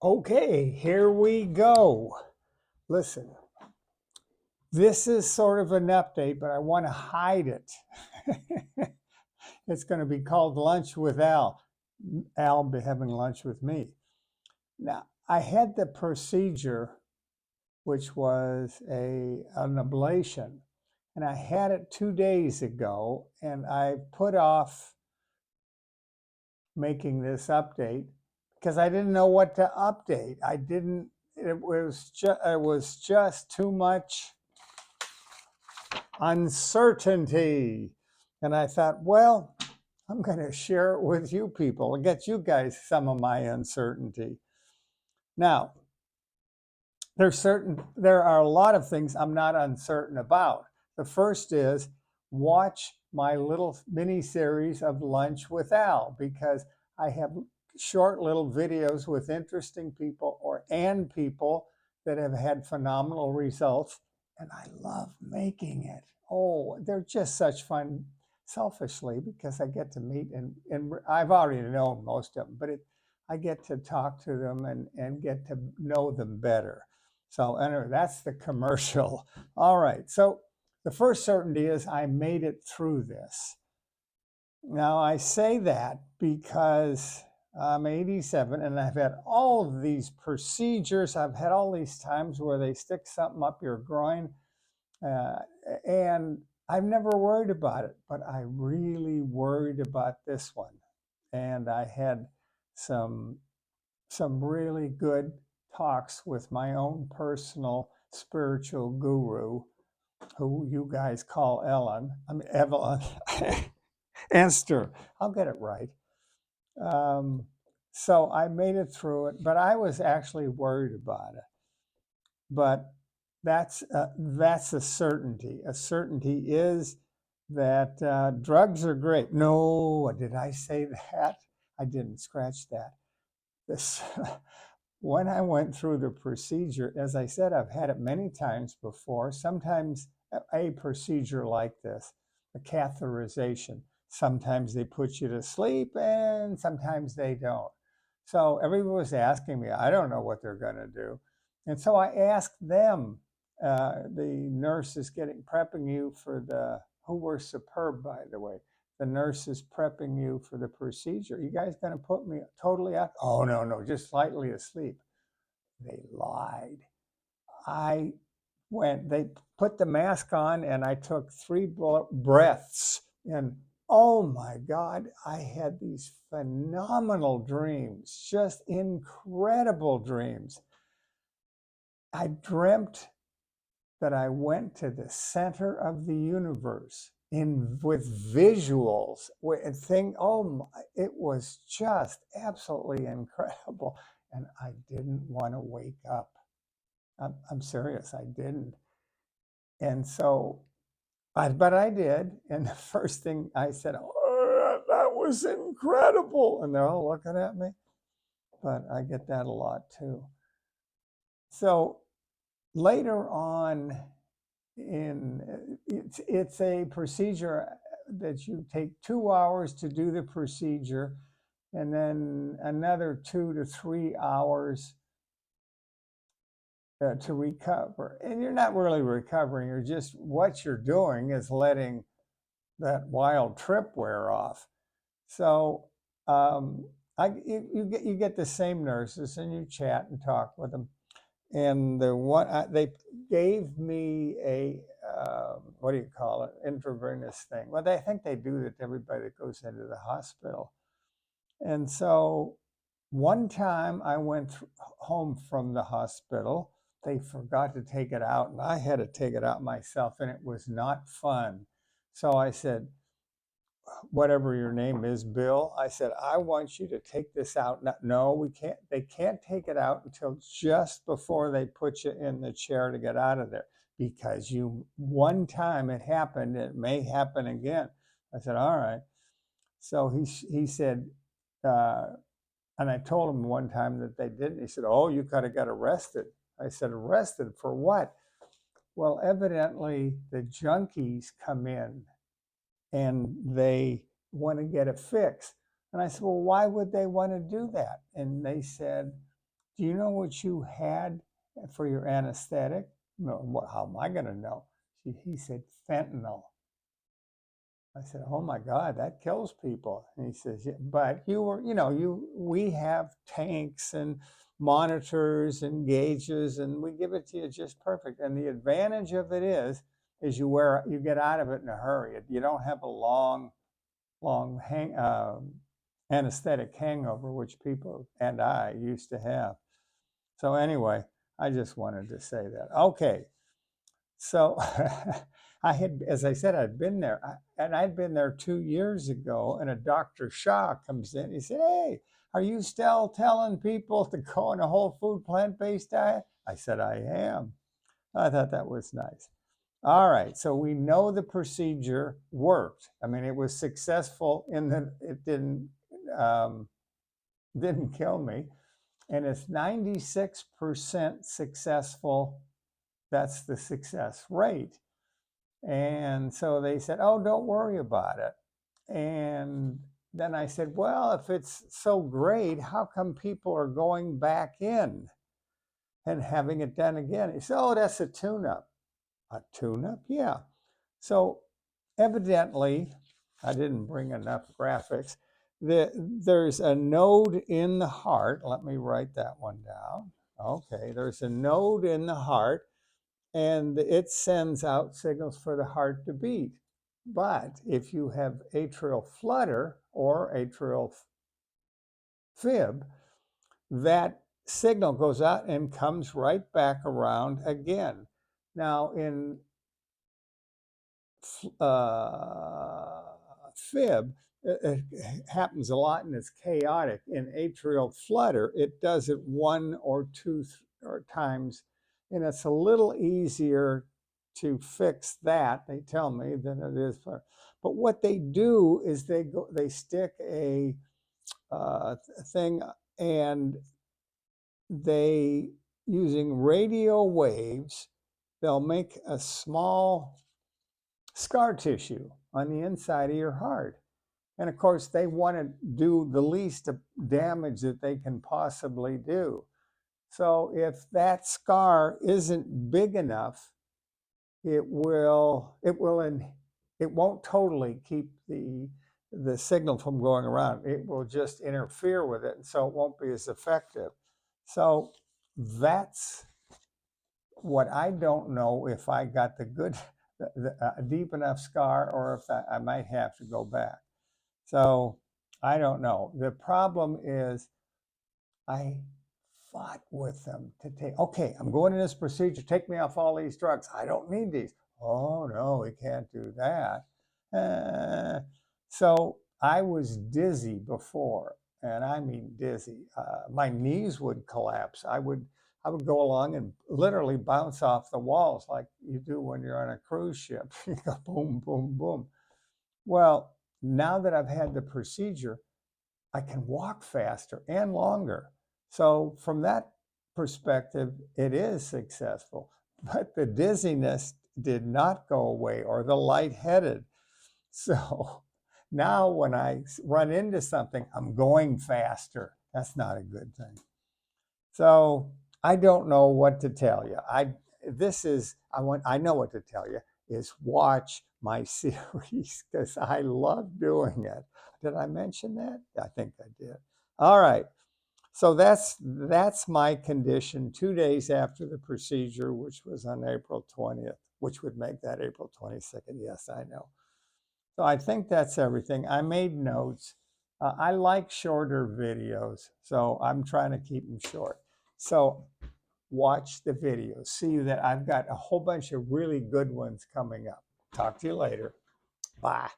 Okay, here we go. Listen, this is sort of an update, but I want to hide it. It's going to be called Lunch with Al. Al be having lunch with me. Now, I had the procedure, which was an ablation, and I had it 2 days ago, and I put off making this update because I didn't know what to update. I didn't. It was just too much uncertainty, and I thought, well, I'm going to share it with you people and get you guys some of my uncertainty. Now, there are a lot of things I'm not uncertain about. The first is watch my little mini series of Lunch with Al, because I have short little videos with interesting people and people that have had phenomenal results, and I love making it. Oh, they're just such fun, selfishly, because I get to meet and I've already known most of them, but I get to talk to them and get to know them better. So anyway, that's the commercial. All right. So the first certainty is I made it through this. Now I say that because I'm 87 and I've had all of these procedures. I've had all these times where they stick something up your groin, uh, and I've never worried about it, but I really worried about this one. And I had some really good talks with my own personal spiritual guru, who you guys call Evelyn, Esther. I'll get it right. Um, so I made it through it, but I was actually worried about it. But that's a certainty. A certainty is that drugs are great. No, did I say that? I didn't. Scratch that. This when I went through the procedure, as I said, I've had it many times before. Sometimes a procedure like this, a catheterization, sometimes they put you to sleep and sometimes they don't. So everyone was asking me, I don't know what they're going to do. And so I asked them, the nurses prepping you for who were superb, by the way, the nurse is prepping you for the procedure. You guys going to put me totally out? Oh, no, no, just slightly asleep. They lied. I they put the mask on and I took 3 breaths, and oh my God, I had these phenomenal dreams, just incredible dreams. I dreamt that I went to the center of the universe with visuals and thing. Oh, it was just absolutely incredible, and I didn't want to wake up. I'm serious, I didn't. And so, but I did. And the first thing I said, oh, that was incredible. And they're all looking at me. But I get that a lot too. So later on, it's a procedure that you take 2 hours to do the procedure, and then another 2 to 3 hours to recover. And you're not really recovering. You're just, what you're doing is letting that wild trip wear off. So you get the same nurses and you chat and talk with them. And they gave me a what do you call it, intravenous thing. Well, I think they do that to everybody that goes into the hospital. And so one time I went home from the hospital, they forgot to take it out, and I had to take it out myself, and it was not fun. So I said, whatever your name is, Bill, I said, I want you to take this out. No, we can't. They can't take it out until just before they put you in the chair to get out of there, because one time it happened, it may happen again. I said, all right. So he said, and I told him one time that they didn't. He said, oh, you could have got arrested. I said, arrested for what? Well, evidently the junkies come in and they want to get it fixed. And I said, well, why would they want to do that? And they said, Do you know what you had for your anesthetic? No, how am I going to know? He said, fentanyl. I said, oh my God, that kills people. And he says, yeah, but we have tanks and monitors and gauges, and we give it to you just perfect. And the advantage of it is you get out of it in a hurry. You don't have a long anesthetic hangover, which people and I used to have. So anyway, I just wanted to say that. Okay. So as I said, I'd been there, and I'd been there 2 years ago, and a Dr. Shah comes in. He said, hey, are you still telling people to go on a whole food plant-based diet? I said, I am. I thought that was nice. All right, so we know the procedure worked. I mean, it was successful in that it didn't kill me, and it's 96% successful. That's the success rate. And so they said, oh, don't worry about it. And then I said, well, if it's so great, how come people are going back in and having it done again? He said, oh, that's a tune-up. A tune-up? Yeah. So evidently, I didn't bring enough graphics. There's a node in the heart. Let me write that one down. Okay, there's a node in the heart, and it sends out signals for the heart to beat. But if you have atrial flutter or atrial fib, that signal goes out and comes right back around again. Now, in fib, it happens a lot and it's chaotic. In atrial flutter, it does it one or two times, and it's a little easier to fix that, they tell me, than it is for. But what they do is they stick a thing, and they, using radio waves, they'll make a small scar tissue on the inside of your heart. And of course, they want to do the least damage that they can possibly do. So if that scar isn't big enough, it won't totally keep the signal from going around. It will just interfere with it, and so it won't be as effective. So that's what I don't know, if I got a deep enough scar, or if I might have to go back. So I don't know. The problem is I fought with them to take, okay, I'm going in this procedure, take me off all these drugs. I don't need these. Oh, no, we can't do that. So I was dizzy before, and I mean dizzy. My knees would collapse. I would go along and literally bounce off the walls like you do when you're on a cruise ship. You go boom, boom, boom. Well, now that I've had the procedure, I can walk faster and longer. So from that perspective, it is successful. But the dizziness did not go away, or the lightheaded. So now when I run into something, I'm going faster. That's not a good thing. So I don't know what to tell you. I know what to tell you is watch my series, because I love doing it. Did I mention that? I think I did. All right. So that's my condition 2 days after the procedure, which was on April 20th, which would make that April 22nd. Yes, I know. So I think that's everything. I made notes. I like shorter videos, so I'm trying to keep them short. So watch the videos. See that I've got a whole bunch of really good ones coming up. Talk to you later. Bye.